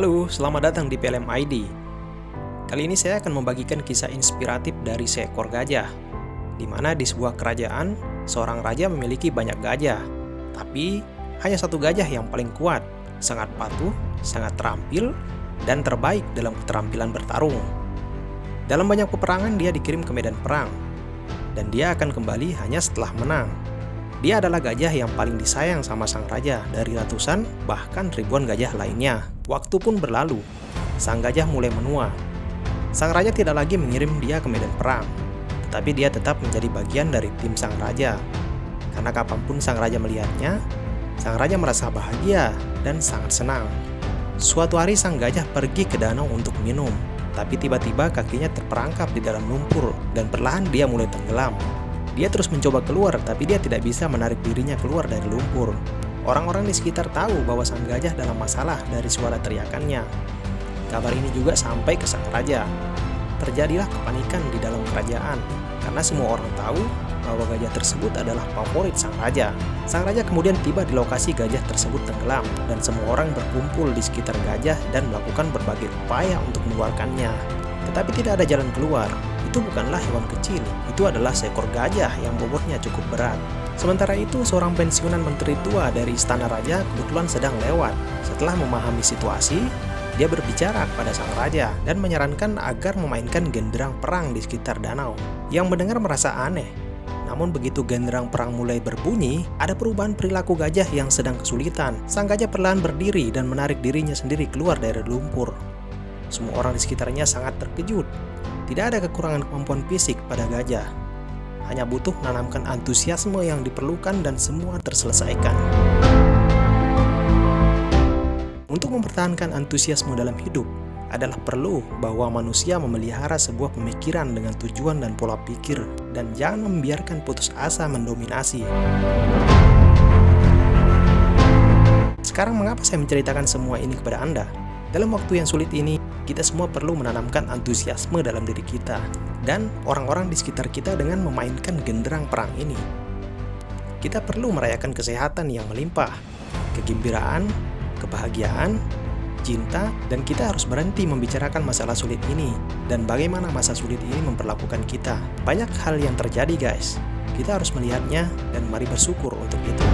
Halo, selamat datang di PLM ID. Kali ini saya akan membagikan kisah inspiratif dari seekor gajah, di mana di sebuah kerajaan, seorang raja memiliki banyak gajah. Tapi, hanya satu gajah yang paling kuat, sangat patuh, sangat terampil, dan terbaik dalam keterampilan bertarung. Dalam banyak peperangan dia dikirim ke medan perang, dan dia akan kembali hanya setelah menang. Dia adalah gajah yang paling disayang sama sang raja dari ratusan bahkan ribuan gajah lainnya. Waktu pun berlalu, sang gajah mulai menua. Sang raja tidak lagi mengirim dia ke medan perang, tetapi dia tetap menjadi bagian dari tim sang raja. Karena kapanpun sang raja melihatnya, sang raja merasa bahagia dan sangat senang. Suatu hari sang gajah pergi ke danau untuk minum, tapi tiba-tiba kakinya terperangkap di dalam lumpur dan perlahan dia mulai tenggelam. Dia terus mencoba keluar, tapi dia tidak bisa menarik dirinya keluar dari lumpur. Orang-orang di sekitar tahu bahwa sang gajah dalam masalah dari suara teriakannya. Kabar ini juga sampai ke sang raja. Terjadilah kepanikan di dalam kerajaan, karena semua orang tahu bahwa gajah tersebut adalah favorit sang raja. Sang raja kemudian tiba di lokasi gajah tersebut tenggelam, dan semua orang berkumpul di sekitar gajah dan melakukan berbagai upaya untuk mengeluarkannya. Tetapi tidak ada jalan keluar. Itu bukanlah hewan kecil, itu adalah seekor gajah yang bobotnya cukup berat. Sementara itu, seorang pensiunan menteri tua dari istana raja kebetulan sedang lewat. Setelah memahami situasi, dia berbicara kepada sang raja dan menyarankan agar memainkan genderang perang di sekitar danau. Yang mendengar merasa aneh. Namun begitu genderang perang mulai berbunyi, ada perubahan perilaku gajah yang sedang kesulitan. Sang gajah perlahan berdiri dan menarik dirinya sendiri keluar dari lumpur. Semua orang di sekitarnya sangat terkejut. Tidak ada kekurangan kemampuan fisik pada gajah. Hanya butuh menanamkan antusiasme yang diperlukan dan semua terselesaikan. Untuk mempertahankan antusiasme dalam hidup adalah perlu bahwa manusia memelihara sebuah pemikiran dengan tujuan dan pola pikir, dan jangan membiarkan putus asa mendominasi. Sekarang mengapa saya menceritakan semua ini kepada Anda? Dalam waktu yang sulit ini, kita semua perlu menanamkan antusiasme dalam diri kita dan orang-orang di sekitar kita dengan memainkan genderang perang ini. Kita perlu merayakan kesehatan yang melimpah, kegembiraan, kebahagiaan, cinta, dan kita harus berhenti membicarakan masalah sulit ini dan bagaimana masa sulit ini memperlakukan kita. Banyak hal yang terjadi, guys. Kita harus melihatnya dan mari bersyukur untuk itu.